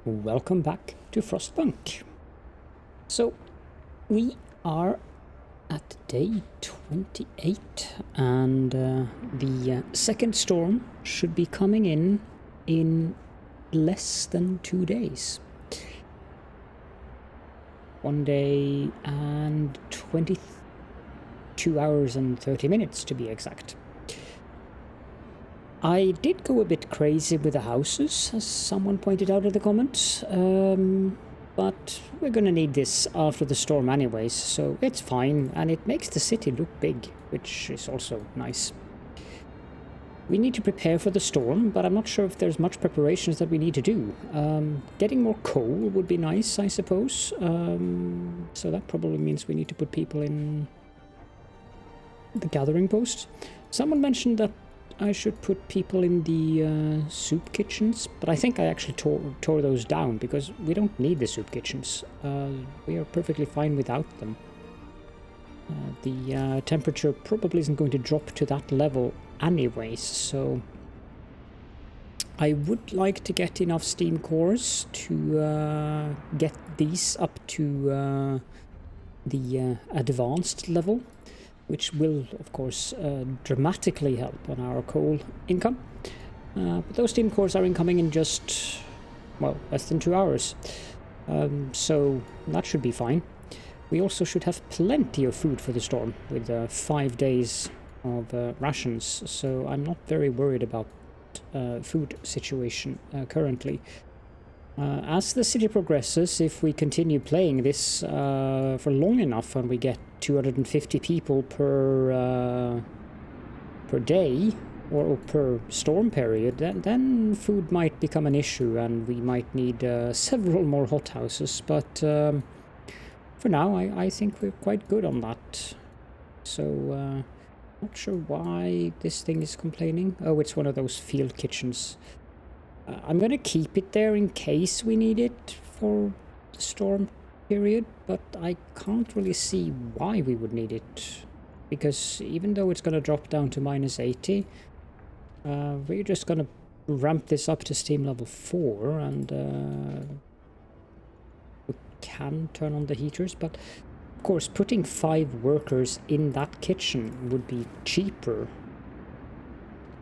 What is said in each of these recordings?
Welcome back to Frostpunk. So, we are at day 28 and the second storm should be coming in less than 2 days. 1 day and 22 hours and 30 minutes to be exact. I did go a bit crazy with the houses, as someone pointed out in the comments, but we're gonna need this after the storm anyways, so it's fine, and it makes the city look big, which is also nice. We need to prepare for the storm, but I'm not sure if there's much preparations that we need to do. Getting more coal would be nice, I suppose, so that probably means we need to put people in the gathering post. Someone mentioned that I should put people in the soup kitchens, but I think I actually tore those down because we don't need the soup kitchens. We are perfectly fine without them. The temperature probably isn't going to drop to that level anyways, so I would like to get enough steam cores to get these up to the advanced level, which will, of course, dramatically help on our coal income. But those steam cores are incoming in just, well, less than 2 hours. So that should be fine. We also should have plenty of food for the storm, with 5 days of rations, so I'm not very worried about food situation currently. As the city progresses, if we continue playing this for long enough and we get 250 people per day or per storm period, then food might become an issue and we might need several more hothouses, but for now I think we're quite good on that. So not sure why this thing is complaining. Oh, it's one of those field kitchens. I'm gonna keep it there in case we need it for the storm period, but I can't really see why we would need it, because even though it's gonna drop down to -80, we're just gonna ramp this up to steam level 4 and we can turn on the heaters, but of course putting 5 workers in that kitchen would be cheaper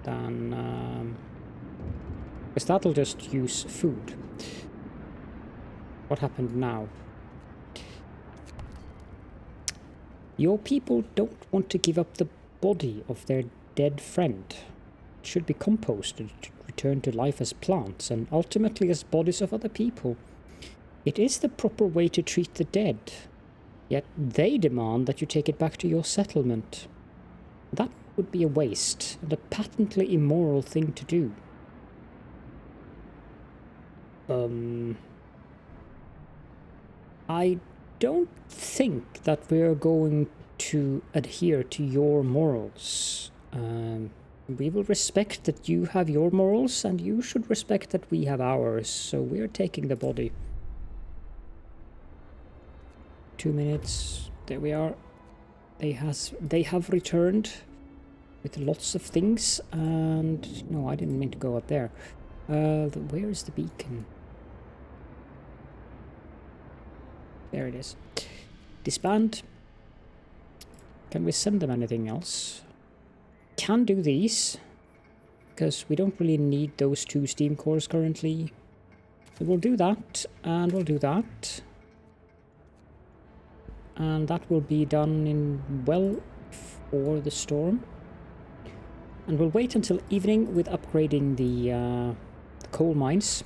than because that'll just use food. What happened now? Your people don't want to give up the body of their dead friend. It should be composted to return to life as plants and ultimately as bodies of other people. It is the proper way to treat the dead, yet they demand that you take it back to your settlement. That would be a waste and a patently immoral thing to do. I don't think that we're going to adhere to your morals. We will respect that you have your morals, and you should respect that we have ours, so we're taking the body. 2 minutes, there we are. They have returned with lots of things, and no, I didn't mean to go up there. Where is the beacon? There it is. Disband. Can we send them anything else? Can do these, because we don't really need those 2 steam cores currently. So we'll do that, and we'll do that. And that will be done in well before the storm. And we'll wait until evening with upgrading the coal mines.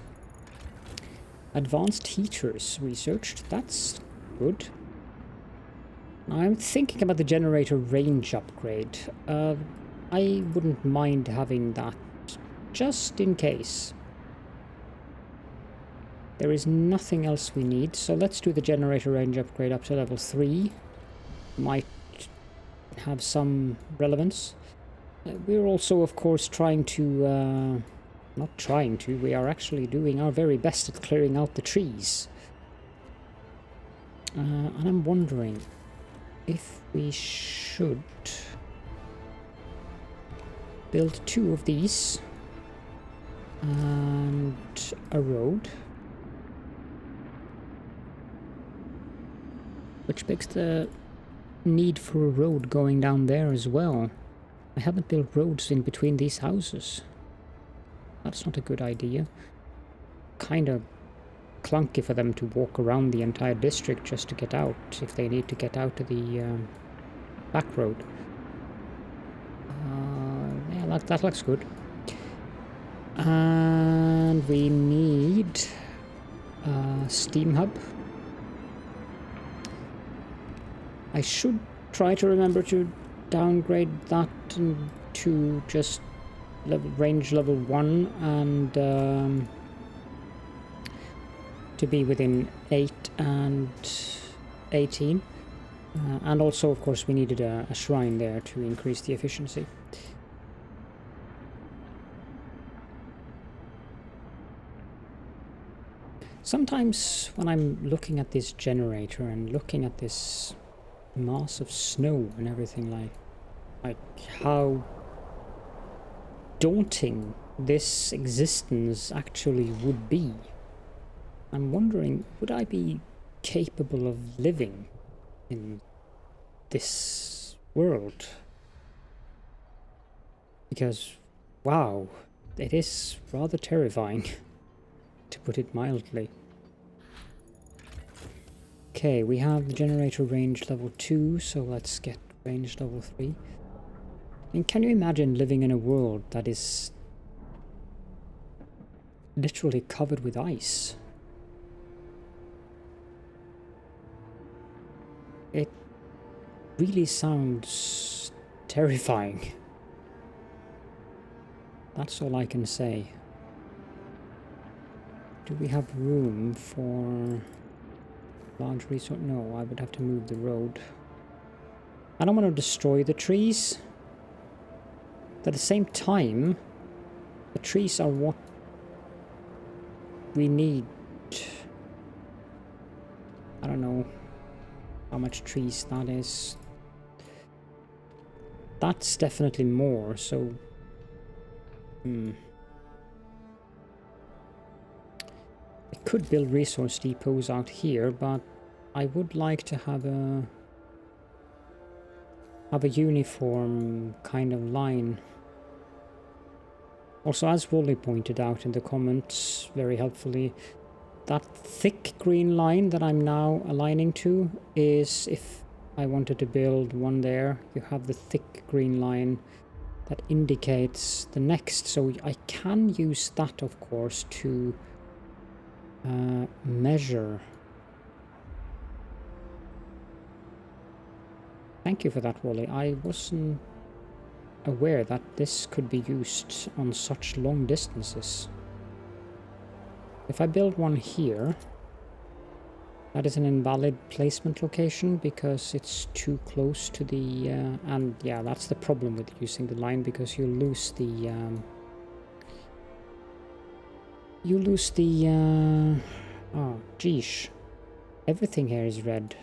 Advanced heaters researched, that's good. I'm thinking about the generator range upgrade. I wouldn't mind having that, just in case. There is nothing else we need, so let's do the generator range upgrade up to level 3. Might have some relevance. We're also, of course, trying to... not trying to, we are actually doing our very best at clearing out the trees. And I'm wondering if we should build 2 of these and a road. Which begs the need for a road going down there as well. I haven't built roads in between these houses. That's not a good idea. Kind of clunky for them to walk around the entire district just to get out, if they need to get out to the back road. Yeah, that looks good. And we need a steam hub. I should try to remember to downgrade that to just range level 1 and to be within 8 and 18. And also, of course, we needed a shrine there to increase the efficiency. Sometimes when I'm looking at this generator and looking at this mass of snow and everything, like how daunting this existence actually would be, I'm wondering, would I be capable of living in this world? Because, wow, it is rather terrifying, to put it mildly. Okay, we have the generator range level 2, so let's get range level 3. And can you imagine living in a world that is literally covered with ice? It really sounds terrifying. That's all I can say. Do we have room for large resource? No, I would have to move the road. I don't want to destroy the trees. But at the same time, the trees are what we need. I don't know how much trees that is. That's definitely more, so I could build resource depots out here, but I would like to have a uniform kind of line. Also, as Wally pointed out in the comments very helpfully, that thick green line that I'm now aligning to is, if I wanted to build one there, you have the thick green line that indicates the next. So I can use that, of course, to measure. Thank you for that, Wally. I wasn't aware that this could be used on such long distances. If I build one here, that is an invalid placement location because it's too close to the and yeah, that's the problem with using the line, because you lose the oh geesh, everything here is red.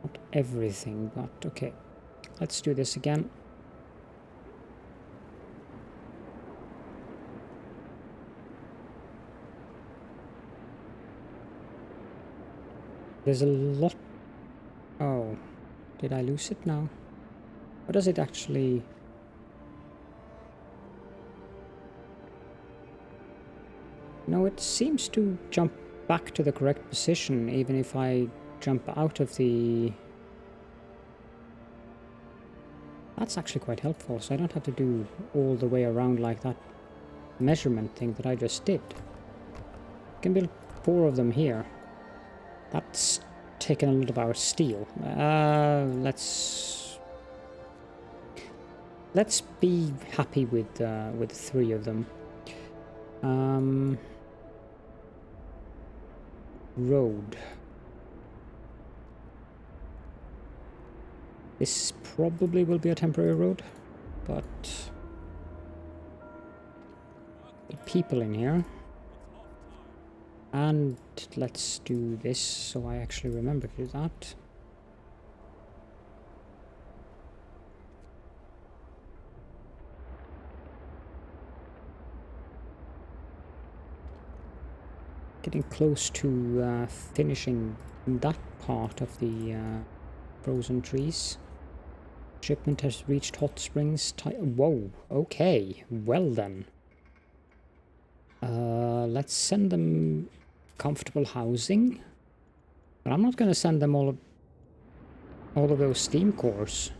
Not everything, but okay, let's do this again. There's a lot. Oh, did I lose it now? What does it actually? No, it seems to jump back to the correct position even if I jump out of the... That's actually quite helpful, so I don't have to do all the way around like that measurement thing that I just did. I can build 4 of them here. That's taken a lot of our steel. Let's be happy with 3 of them. Road. This probably will be a temporary road, but the people in here. And let's do this so I actually remember to do that. getting close to finishing that part of the frozen trees. Shipment has reached hot springs. Whoa, okay, well then. Let's send them comfortable housing. But I'm not going to send them all of those steam cores.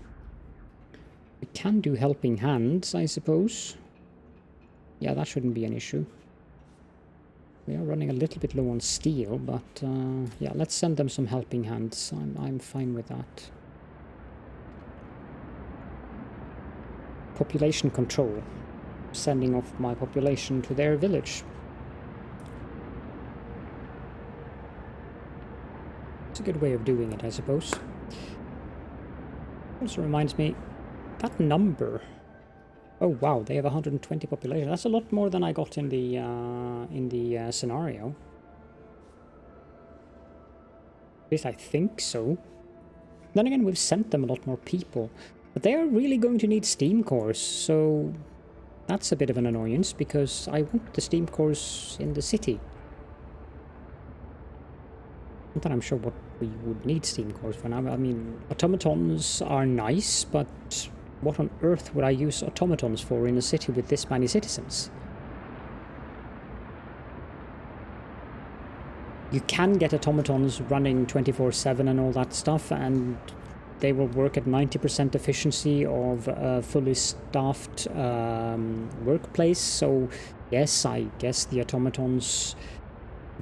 We can do helping hands, I suppose. Yeah, that shouldn't be an issue. We are running a little bit low on steel, but yeah, let's send them some helping hands. I'm fine with that. Population control. Sending off my population to their village. It's a good way of doing it, I suppose. Also reminds me, that number. Oh wow, they have 120 population. That's a lot more than I got in the scenario. At least I think so. Then again, we've sent them a lot more people, but they are really going to need steam cores. So that's a bit of an annoyance because I want the steam cores in the city. Not that I'm sure what we would need steam cores for now. I mean, automatons are nice, but what on earth would I use automatons for in a city with this many citizens? You can get automatons running 24/7 and all that stuff, and they will work at 90% efficiency of a fully staffed workplace. So yes, I guess the automatons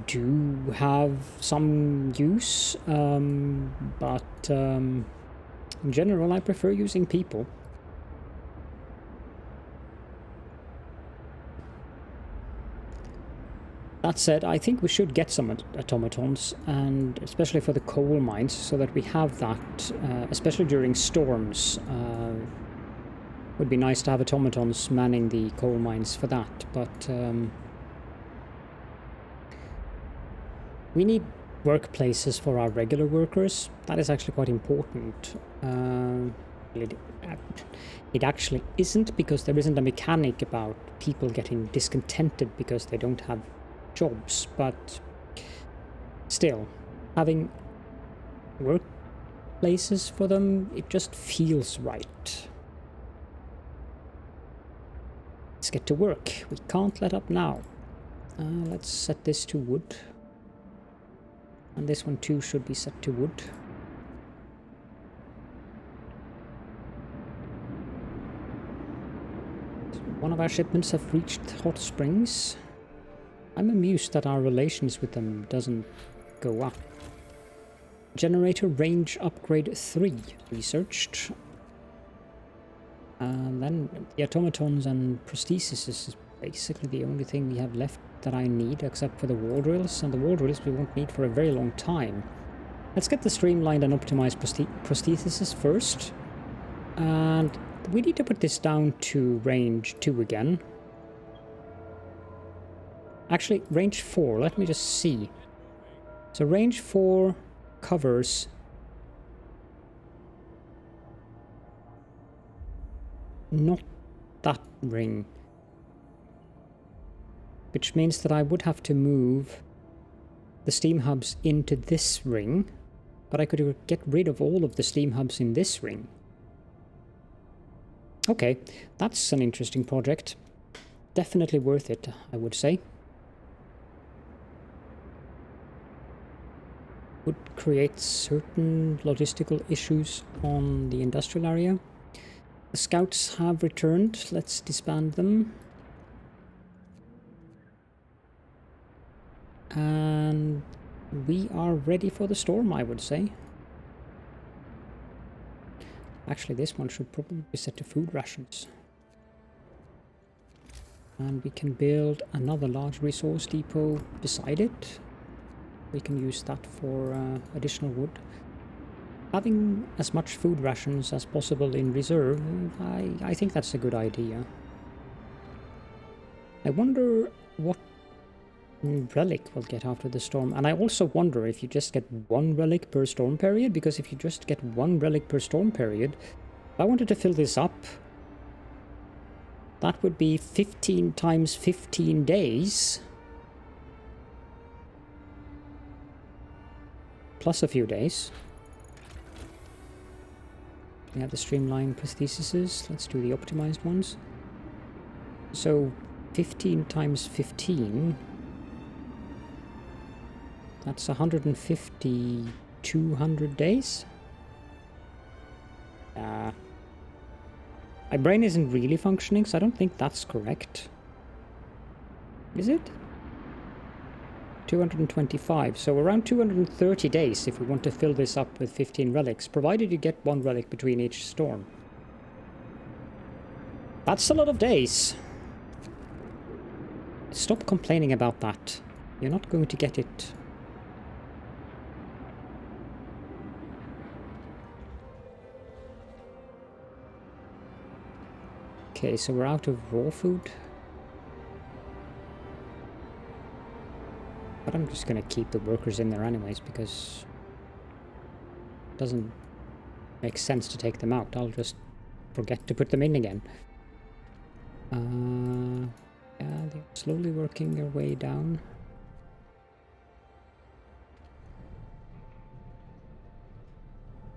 do have some use, but in general I prefer using people. That said, I think we should get some automatons, and especially for the coal mines, so that we have that, especially during storms. Would be nice to have automatons manning the coal mines for that, but we need workplaces for our regular workers. That is actually quite important. It actually isn't, because there isn't a mechanic about people getting discontented because they don't have jobs, but still, having workplaces for them, it just feels right. Let's get to work. We can't let up now. Let's set this to wood. And this one too should be set to wood. One of our shipments have reached hot springs. I'm amused that our relations with them doesn't go up. Generator range upgrade 3 researched. And then the automatons and prosthesis is basically the only thing we have left that I need, except for the wall drills, and the wall drills we won't need for a very long time. Let's get the streamlined and optimized prosthesis first. And we need to put this down to range 2 again. Actually, range 4, let me just see. So range 4 covers not that ring, which means that I would have to move the steam hubs into this ring, but I could get rid of all of the steam hubs in this ring. Okay, that's an interesting project. Definitely worth it, I would say. Would create certain logistical issues on the industrial area. The scouts have returned. Let's disband them. And we are ready for the storm, I would say. Actually, this one should probably be set to food rations. And we can build another large resource depot beside it. We can use that for additional wood. Having as much food rations as possible in reserve, I think that's a good idea. I wonder what relic we'll get after the storm. And I also wonder if you just get 1 relic per storm period, because if you just get 1 relic per storm period, if I wanted to fill this up, that would be 15 times 15 days. plus a few days. We have the streamlined prostheses. Let's do the optimized ones. So 15 times 15. That's 150, 200 days. My brain isn't really functioning, so I don't think that's correct. Is it? 225, so around 230 days if we want to fill this up with 15 relics, provided you get one relic between each storm. That's a lot of days. Stop complaining about that. You're not going to get it. Okay, so we're out of raw food. But I'm just gonna keep the workers in there anyways, because it doesn't make sense to take them out. I'll just forget to put them in again. Yeah, they're slowly working their way down.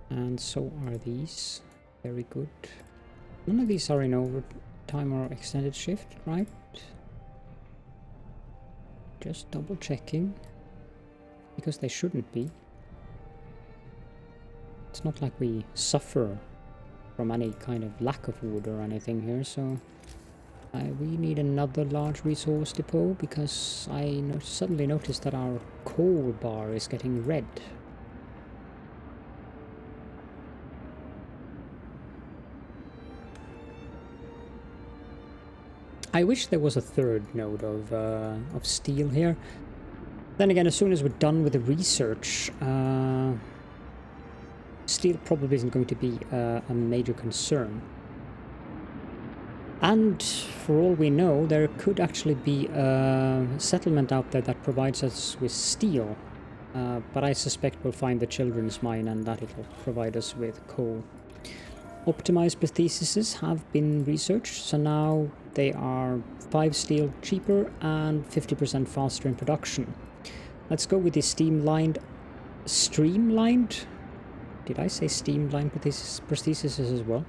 And so are these. Very good. None of these are in overtime or extended shift, right? Just double checking, because they shouldn't be. It's not like we suffer from any kind of lack of wood or anything here, so we need another large resource depot, because I suddenly noticed that our coal bar is getting red. I wish there was a third node of steel here. Then again, as soon as we're done with the research, steel probably isn't going to be a major concern. And for all we know, there could actually be a settlement out there that provides us with steel. But I suspect we'll find the children's mine and that it'll provide us with coal. Optimized prostheses have been researched, so now they are 5 steel cheaper and 50% faster in production. Let's go with the streamlined... Did I say streamlined prostheses as well?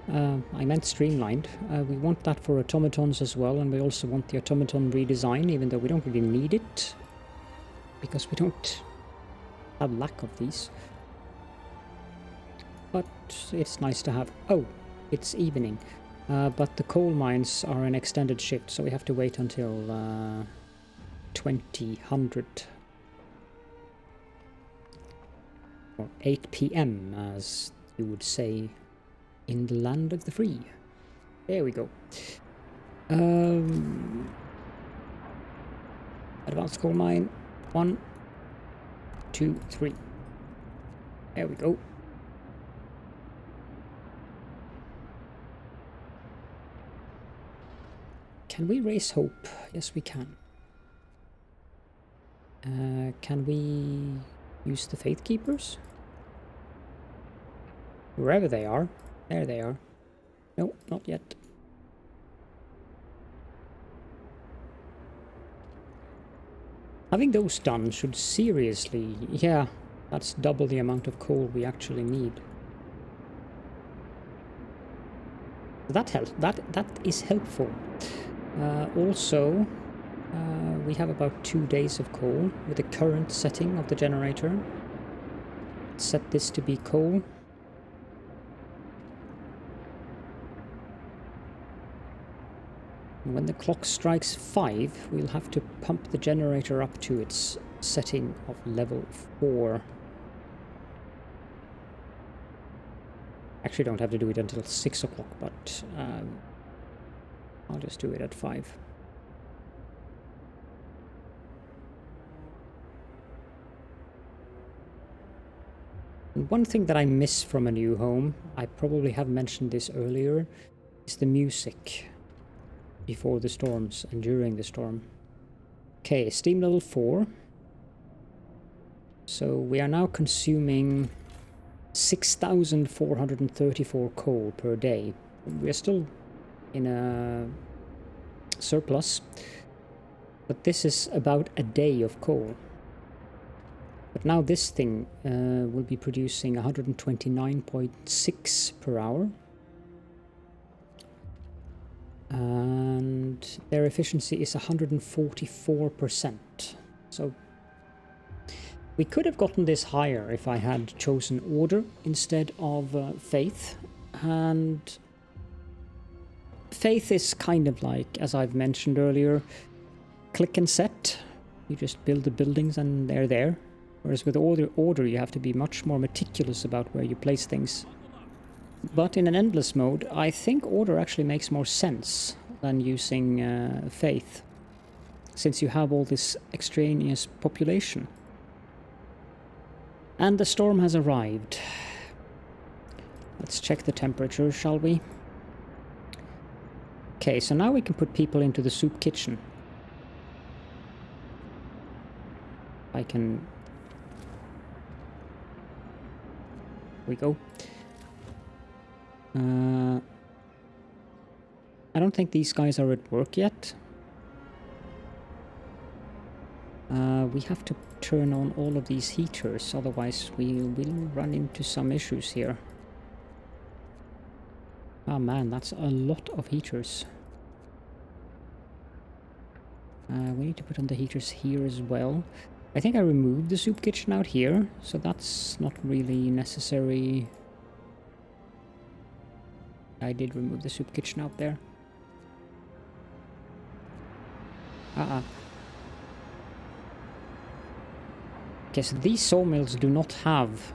I meant streamlined. We want that for automatons as well, and we also want the automaton redesign, even though we don't really need it, because we don't have lack of these. But it's nice to have. Oh, it's evening. But the coal mines are an extended shift, so we have to wait until 2000. Or 8 PM, as you would say in the land of the free. There we go. Advanced coal mine. 1, 2, 3. There we go. Can we raise hope? Yes, we can. Can we use the Faith Keepers? Wherever they are. There they are. No, not yet. Having those done should seriously... Yeah, that's double the amount of coal we actually need. That helps. That is helpful. Also, we have about 2 days of coal with the current setting of the generator. Set this to be coal. When the clock strikes 5, we'll have to pump the generator up to its setting of level 4. Actually, don't have to do it until 6 o'clock, but I'll just do it at 5. And one thing that I miss from a new home, I probably have mentioned this earlier, is the music before the storms and during the storm. Okay, steam level 4. So we are now consuming 6,434 coal per day. We are still in a surplus, but this is about a day of coal. But now this thing will be producing 129.6 per hour. And their efficiency is 144%. So we could have gotten this higher if I had chosen order instead of faith. And faith is kind of like, as I've mentioned earlier, click and set. You just build the buildings and they're there. Whereas with order you have to be much more meticulous about where you place things. But in an endless mode, I think order actually makes more sense than using faith, since you have all this extraneous population. And the storm has arrived. Let's check the temperature, shall we? Okay, so now we can put people into the soup kitchen. I can... Here we go. I don't think these guys are at work yet. We have to turn on all of these heaters, otherwise we will run into some issues here. Oh man, that's a lot of heaters. We need to put on the heaters here as well. I think I removed the soup kitchen out here, so that's not really necessary. I did remove the soup kitchen out there. Okay, so these sawmills do not have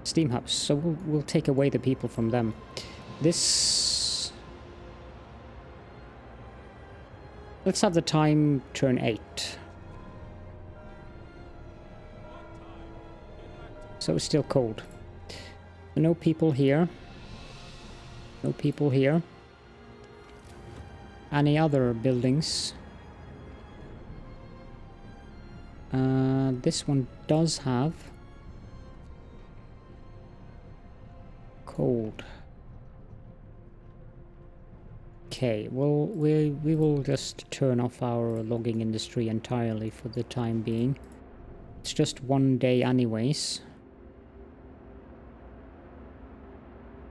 steam hubs, so we'll take away the people from them. This... Let's have the time turn 8. So it's still cold. No people here. No people here. Any other buildings? This one does have cold. Okay, well, we will just turn off our logging industry entirely for the time being. It's just one day anyways.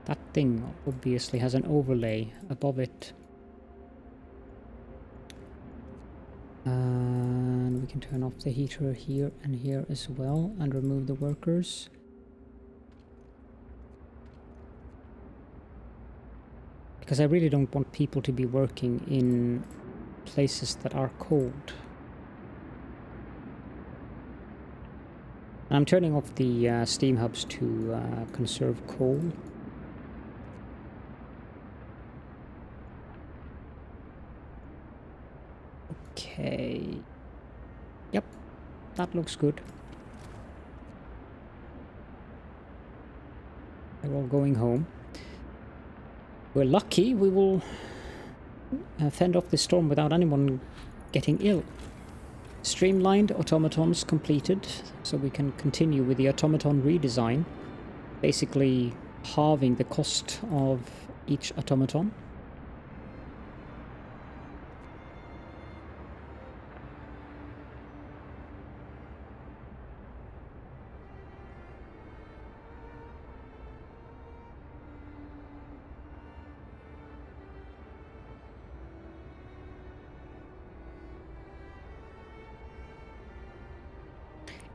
That thing obviously has an overlay above it. And we can turn off the heater here and here as well and remove the workers. Because I really don't want people to be working in places that are cold. I'm turning off the steam hubs to conserve coal. Okay. Yep, that looks good. They're all going home. We're lucky we will fend off the storm without anyone getting ill. Streamlined automatons completed, so we can continue with the automaton redesign, basically halving the cost of each automaton.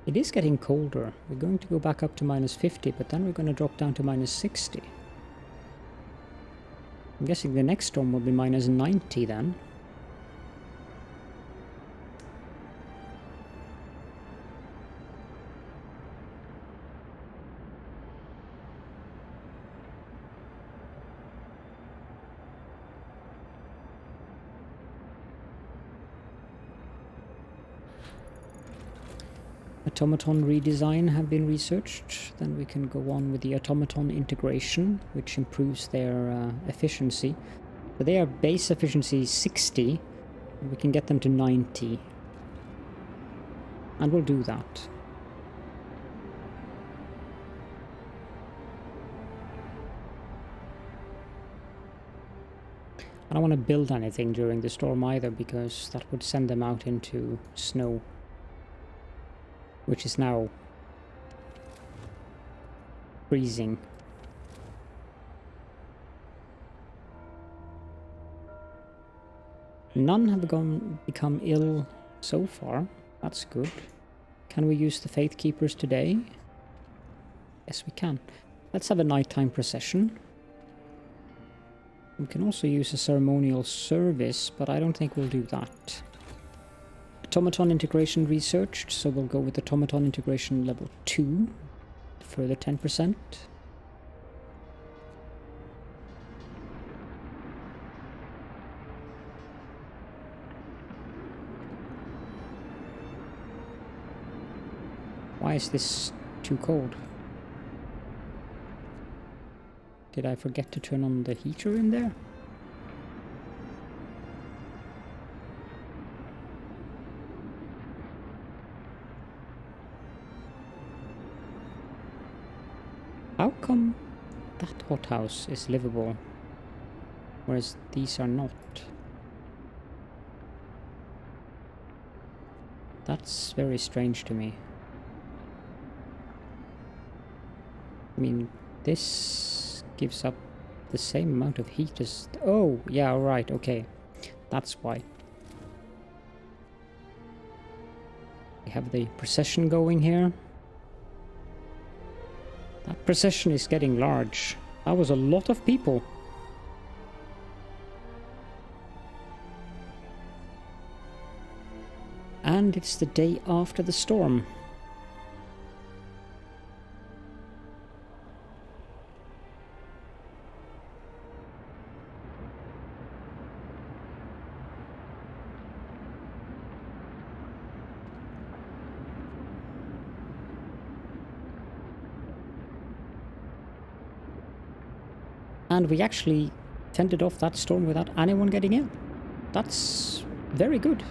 It is getting colder. We're going to go back up to -50, but then we're going to drop down to -60. I'm guessing the next storm will be -90 then. Automaton redesign have been researched. Then we can go on with the automaton integration, which improves their efficiency. So they are base efficiency 60, and we can get them to 90. And we'll do that. I don't want to build anything during the storm either, because that would send them out into snow, which is now freezing. None have become ill so far. That's good. Can we use the Faith Keepers today? Yes, we can. Let's have a nighttime procession. We can also use a ceremonial service, but I don't think we'll do that. Automaton Integration researched, so we'll go with Automaton Integration level 2. Further 10%. Why is this too cold? Did I forget to turn on the heater in there? How come that hothouse is livable, whereas these are not? That's very strange to me. I mean, this gives up the same amount of heat as... Oh, yeah, right, okay. That's why. We have the procession going here. That procession is getting large. That was a lot of people. And it's the day after the storm. And we actually fended off that storm without anyone getting in. That's very good.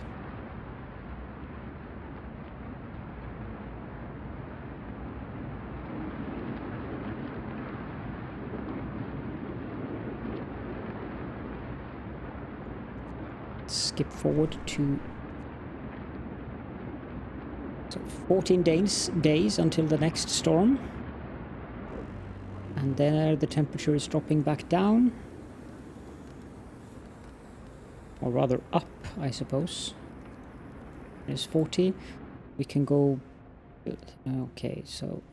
Skip forward to 14 days until the next storm. And there the temperature is dropping back down. Or rather up, I suppose. There's 40. We can go... Okay, so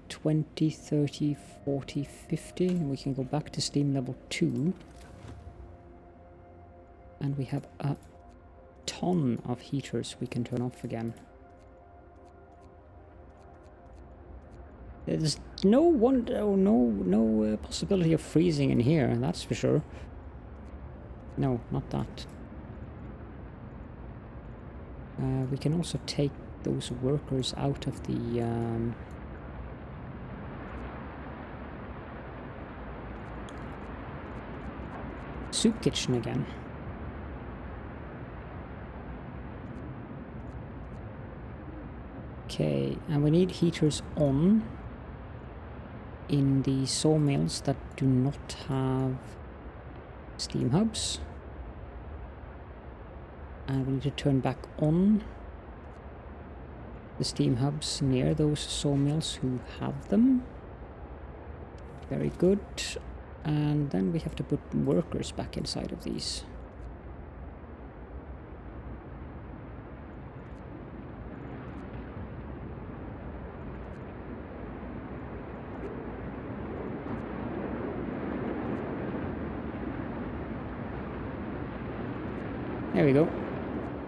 20, 30, 40, 50. We can go back to steam level 2. And we have a ton of heaters we can turn off again. There's no possibility of freezing in here, that's for sure. No, not that. We can also take those workers out of the soup kitchen again. Okay, and we need heaters on in the sawmills that do not have steam hubs. And we need to turn back on the steam hubs near those sawmills who have them. Very good. And then we have to put workers back inside of these. There we go.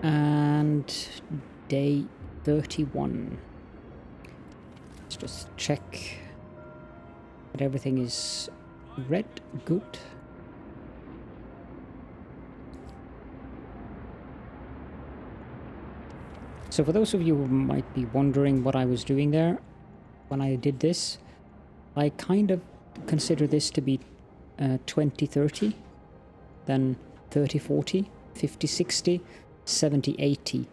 And day 31. Let's just check that everything is red. Good. So for those of you who might be wondering what I was doing there when I did this, I kind of consider this to be 20-30, then 30-40, 50-60, 70-80.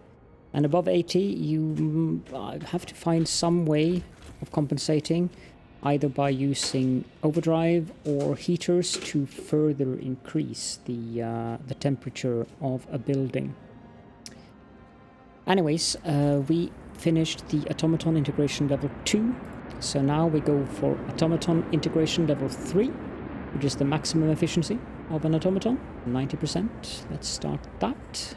And above 80, you have to find some way of compensating either by using overdrive or heaters to further increase the temperature of a building. Anyways, we finished the Automaton Integration Level 2, so now we go for Automaton Integration Level 3, which is the maximum efficiency of an automaton, 90%. Let's start that.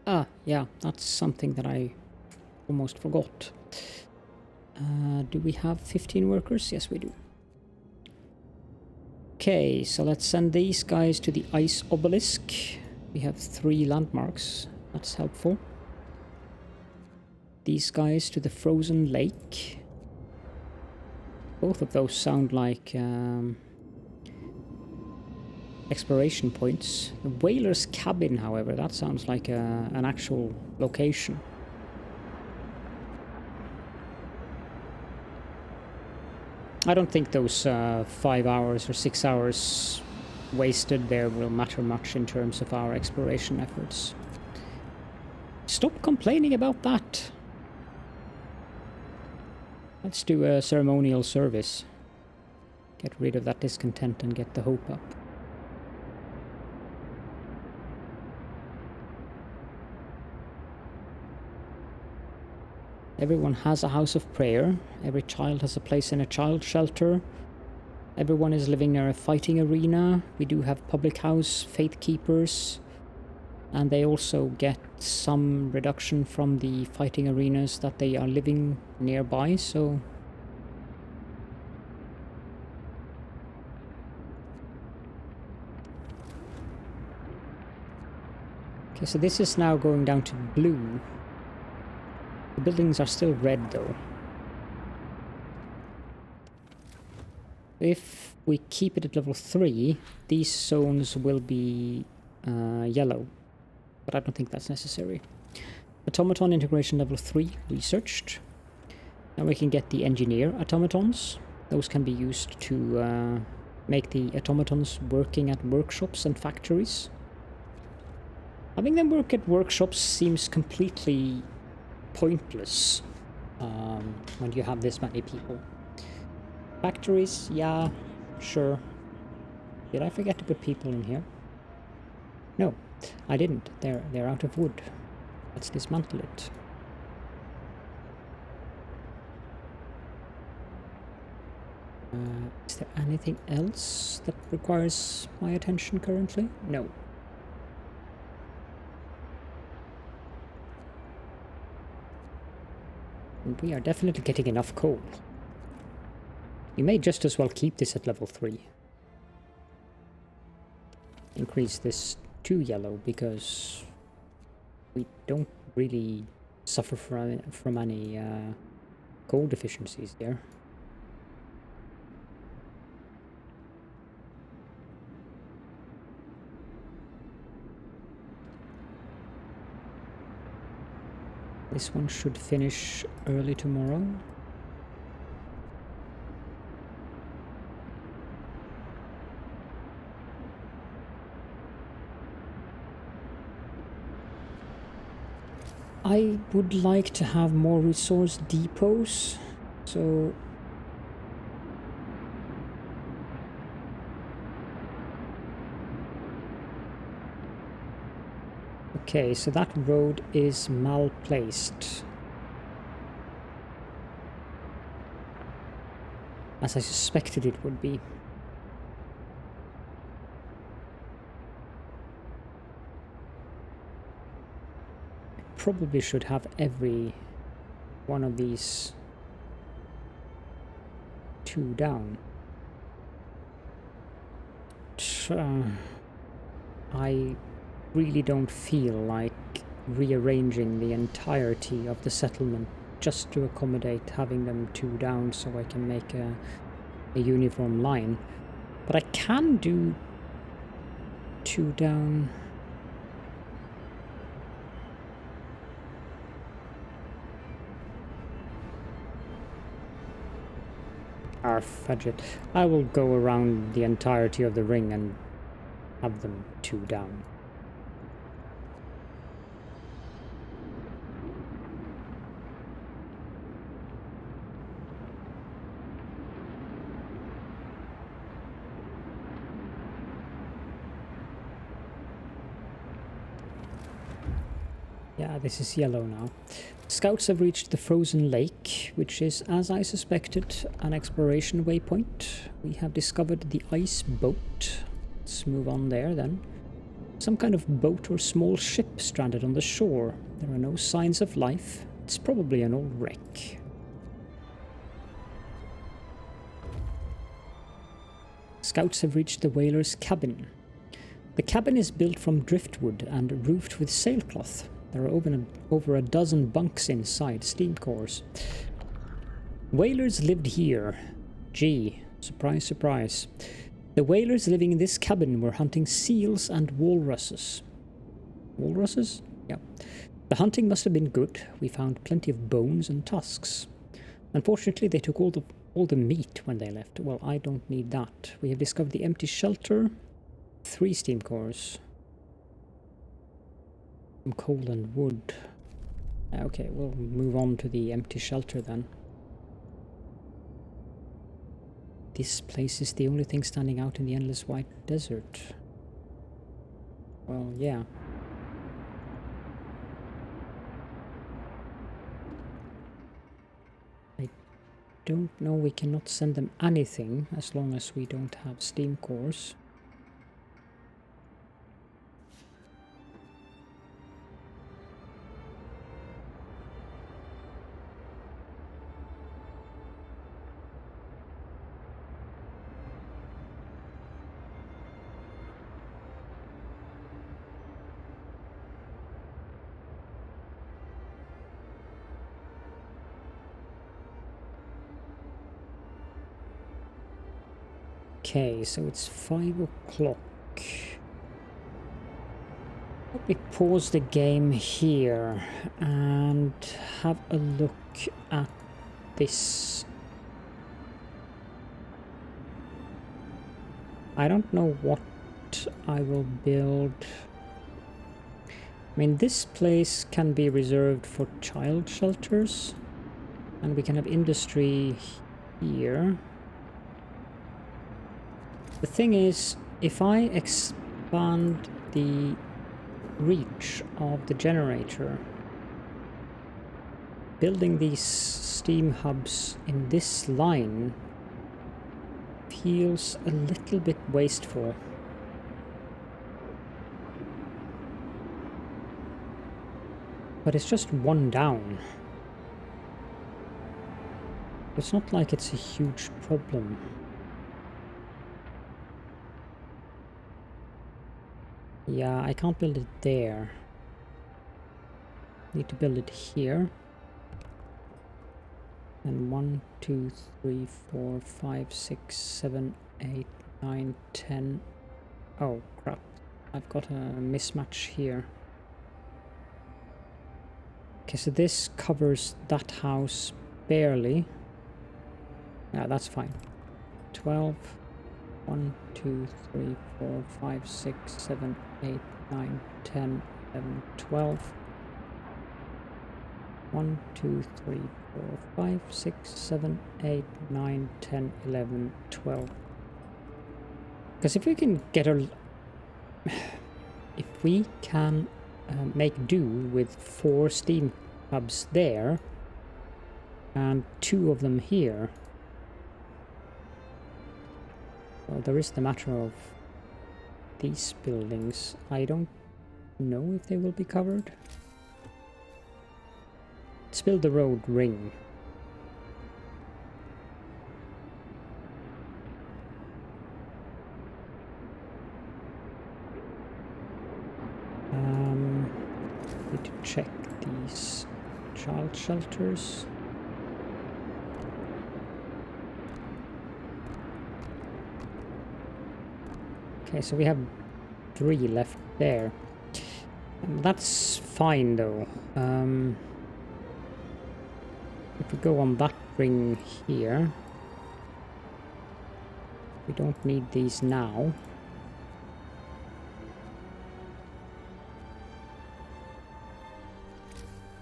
Oh, yeah, that's something that I almost forgot. Do we have 15 workers? Yes, we do. Okay, so let's send these guys to the ice obelisk. We have 3 landmarks. That's helpful. These guys to the frozen lake. Both of those sound like exploration points. The whaler's cabin, however, that sounds like an actual location. I don't think those 5 hours or 6 hours wasted there will matter much in terms of our exploration efforts. Stop complaining about that. Let's do a ceremonial service. Get rid of that discontent and get the hope up. Everyone has a house of prayer. Every child has a place in a child shelter. Everyone is living near a fighting arena. We do have public house faith keepers. And they also get some reduction from the fighting arenas that they are living nearby, so... Okay, so this is now going down to blue. The buildings are still red, though. If we keep it at level 3, these zones will be yellow. But I don't think that's necessary. Automaton Integration Level 3 researched. Now we can get the engineer automatons. Those can be used to make the automatons working at workshops and factories. Having them work at workshops seems completely pointless when you have this many people. Factories, yeah, sure. Did I forget to put people in here? No, I didn't. They're out of wood. Let's dismantle it. Is there anything else that requires my attention currently? No. And we are definitely getting enough coal. You may just as well keep this at level 3. Increase this to yellow because we don't really suffer from any coal deficiencies here. This one should finish early tomorrow. I would like to have more resource depots, so okay, so that road is malplaced. As I suspected it would be. Probably should have every one of these 2 down. I really don't feel like rearranging the entirety of the settlement just to accommodate having them 2 down so I can make a uniform line. But I can do 2 down. Fudge it. I will go around the entirety of the ring and have them 2 down. Yeah, this is yellow now. Scouts have reached the frozen lake, which is, as I suspected, an exploration waypoint. We have discovered the ice boat. Let's move on there then. Some kind of boat or small ship stranded on the shore. There are no signs of life. It's probably an old wreck. Scouts have reached the whaler's cabin. The cabin is built from driftwood and roofed with sailcloth. There are over a dozen bunks inside, steam cores. Whalers lived here. Gee, surprise, surprise. The whalers living in this cabin were hunting seals and walruses. Walruses? Yeah. The hunting must have been good. We found plenty of bones and tusks. Unfortunately, they took all the meat when they left. Well, I don't need that. We have discovered the empty shelter. 3 steam cores. Some coal and wood. Okay, we'll move on to the empty shelter then. This place is the only thing standing out in the endless white desert. Well, yeah. I don't know, we cannot send them anything as long as we don't have steam cores. Okay, so it's 5 o'clock. Let me pause the game here and have a look at this. I don't know what I will build. I mean, this place can be reserved for child shelters, and we can have industry here. The thing is, if I expand the reach of the generator, building these steam hubs in this line feels a little bit wasteful. But it's just 1 down. It's not like it's a huge problem. Yeah, I can't build it there. Need to build it here. And 1, 2, 3, 4, 5, 6, 7, 8, 9, 10. Oh crap. I've got a mismatch here. Okay, so this covers that house barely. Yeah, that's fine. 12. 1, 2, 3, 4, 5, 6, 7, 8, 9, 10, 11, 12. 1, 2, 3, 4, 5, 6, 7, 8, 9, 10, 11, 12. Because if we can get a... If we can make do with 4 steam hubs there and 2 of them here. Well, there is the matter of these buildings. I don't know if they will be covered. Let's build the road ring. Need to check these child shelters. Okay, so we have 3 left there. That's fine though. If we go on that ring here, we don't need these now.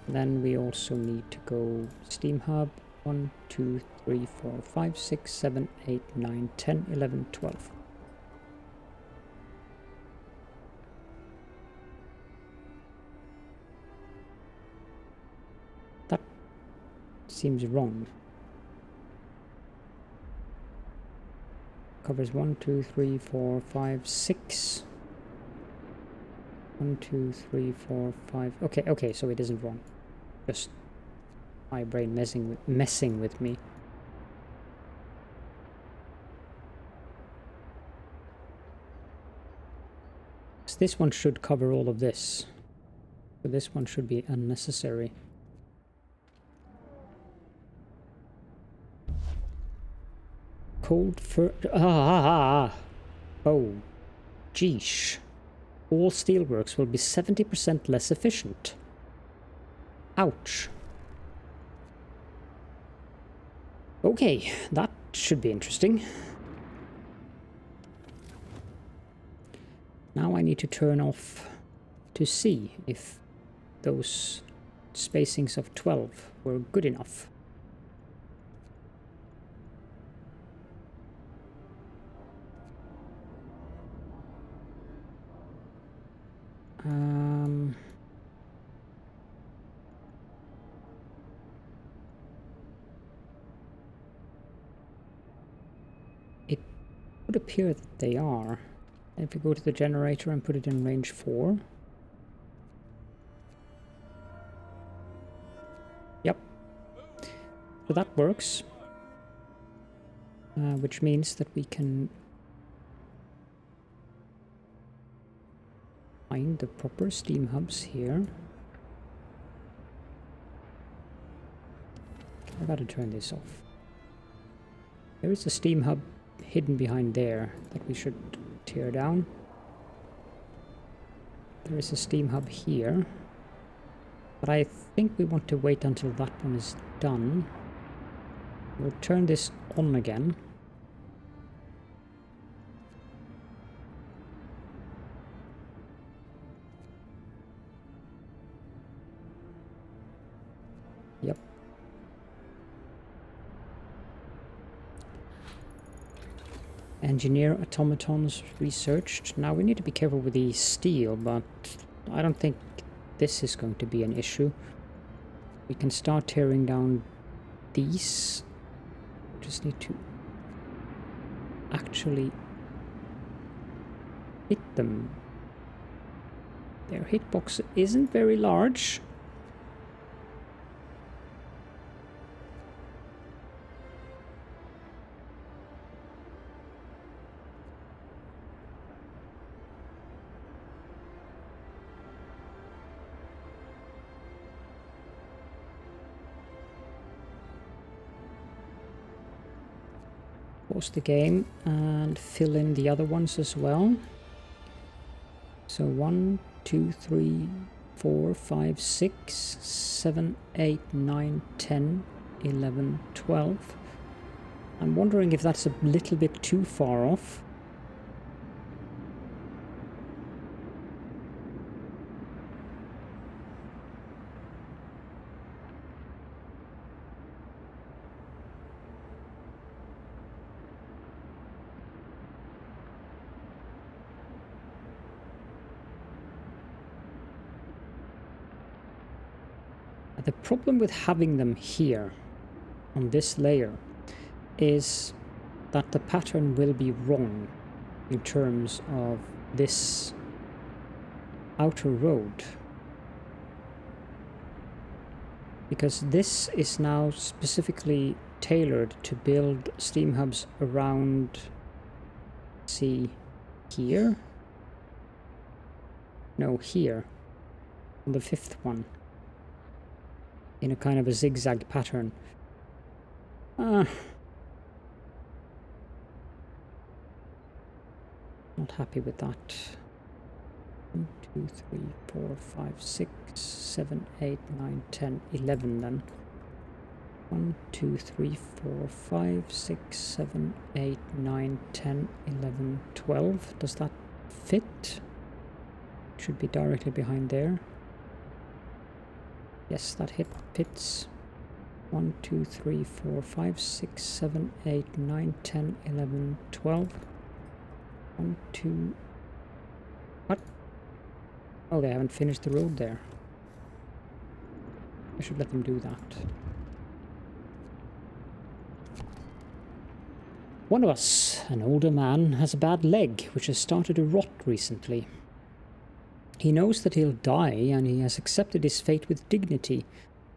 Then we also need to go Steam Hub 1, 2, 3, 4, 5, 6, 7, 8, 9, 10, 11, 12. That seems wrong. Covers 1, 2, 3, 4, 5, 6. 1, 2, 3, 4, 5. Okay, so it isn't wrong. Just my brain messing with me. So this one should cover all of this. So this one should be unnecessary. Cold fur. Oh, geesh. All steelworks will be 70% less efficient. Ouch. Okay, that should be interesting. Now I need to turn off to see if those spacings of 12 were good enough. It would appear that they are. If we go to the generator and put it in range 4. Yep. So that works. Which means that we can find the proper steam hubs here. I gotta turn this off. There is a steam hub hidden behind there that we should tear down. There is a steam hub here, but I think we want to wait until that one is done. We'll turn this on again. Yep. Engineer automatons researched. Now we need to be careful with the steel, but I don't think this is going to be an issue. We can start tearing down these. Just need to actually hit them. Their hitbox isn't very large. Pause the game and fill in the other ones as well. So 1, 2, 3, 4, 5, 6, 7, 8, 9, 10, 11, 12. I'm wondering if that's a little bit too far off. The problem with having them here on this layer is that the pattern will be wrong in terms of this outer road, because this is now specifically tailored to build steam hubs around, see here, no, here on the 5th one, in a kind of a zigzag pattern. Not happy with that. 1, 2, 3, 4, 5, 6, 7, 8, 9, 10, 11 then. 1, 2, 3, 4, 5, 6, 7, 8, 9, 10, 11, 12. Does that fit? Should be directly behind there. Yes, that fits. 1, 2, 3, 4, 5, 6, 7, 8, 9, 10, 11, 12. 1, 2... What? Oh, they haven't finished the road there. I should let them do that. One of us, an older man, has a bad leg which has started to rot recently. He knows that he'll die and he has accepted his fate with dignity,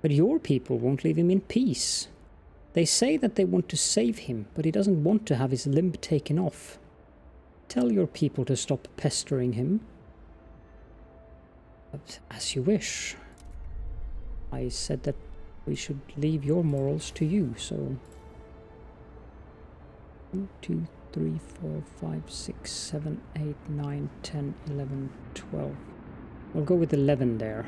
but your people won't leave him in peace. They say that they want to save him, but he doesn't want to have his limb taken off. Tell your people to stop pestering him. But as you wish. I said that we should leave your morals to you, so... 1, 2, 3, 4, 5, 6, 7, 8, 9, 10, 11, 12. We'll go with 11 there.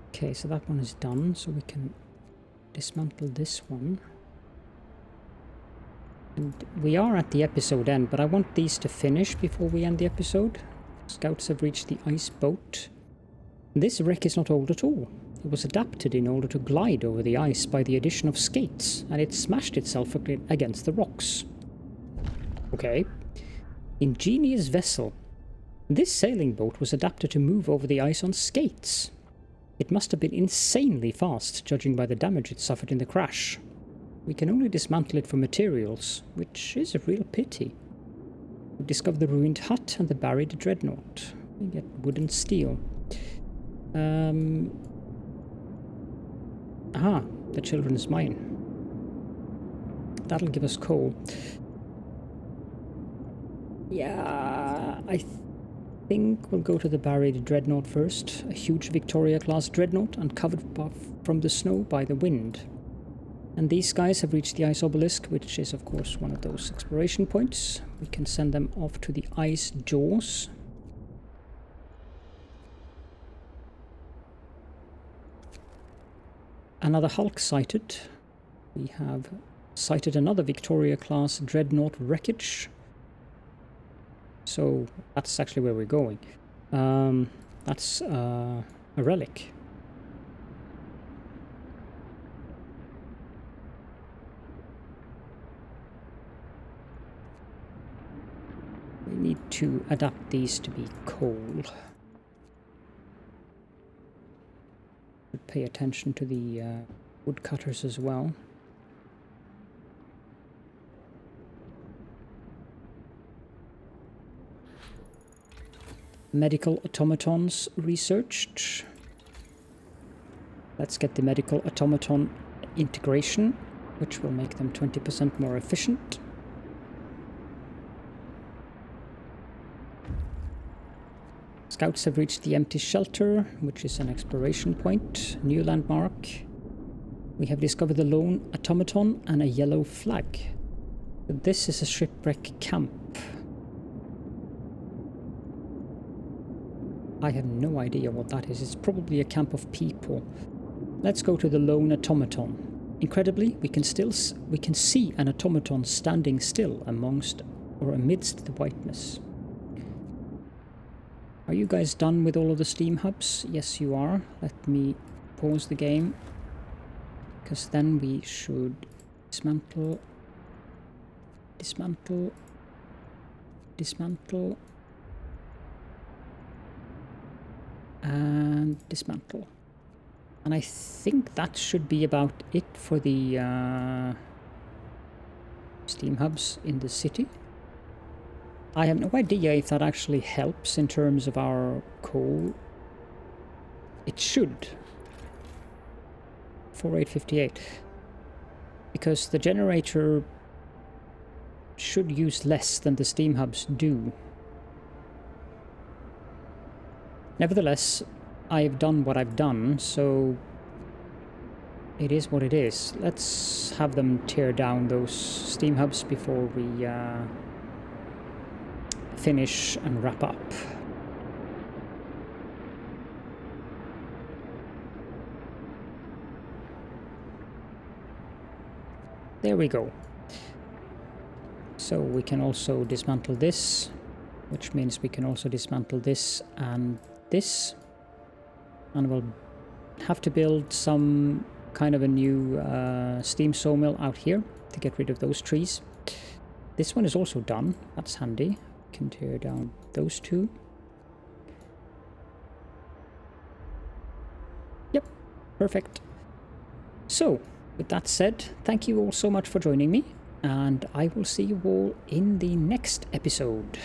Okay, so that one is done, so we can dismantle this one. And we are at the episode end, but I want these to finish before we end the episode. Scouts have reached the ice boat. This wreck is not old at all. It was adapted in order to glide over the ice by the addition of skates, and it smashed itself against the rocks. Okay. Ingenious vessel. This sailing boat was adapted to move over the ice on skates. It must have been insanely fast, judging by the damage it suffered in the crash. We can only dismantle it for materials, which is a real pity. We discover the ruined hut and the buried dreadnought. We get wood and steel. Aha, the children's mine. That'll give us coal. Yeah, I think we'll go to the buried dreadnought first. A huge Victoria-class dreadnought uncovered from the snow by the wind. And these guys have reached the ice obelisk, which is of course one of those exploration points. We can send them off to the ice jaws. Another Hulk sighted. We have sighted another Victoria-class dreadnought wreckage. So that's actually where we're going. That's a relic. We need to adapt these to be coal. Pay attention to the woodcutters as well. Medical automatons researched. Let's get the medical automaton integration, which will make them 20% more efficient. Scouts have reached the empty shelter, which is an exploration point. New landmark. We have discovered the lone automaton and a yellow flag. This is a shipwreck camp. I have no idea what that is. It's probably a camp of people. Let's go to the lone automaton. Incredibly, we can see an automaton standing still amidst the whiteness. Are you guys done with all of the steam hubs? Yes, you are. Let me pause the game, because then we should dismantle, dismantle, dismantle, and dismantle. And I think that should be about it for the steam hubs in the city. I have no idea if that actually helps in terms of our coal. It should. 4858. Because the generator should use less than the steam hubs do. Nevertheless, I've done what I've done, so it is what it is. Let's have them tear down those steam hubs before we finish and wrap up. There we go. So we can also dismantle this, which means we can also dismantle this, and we'll have to build some kind of a new steam sawmill out here to get rid of those trees. This one is also done. That's handy. Can tear down those two. Yep, perfect. So, with that said, thank you all so much for joining me, and I will see you all in the next episode.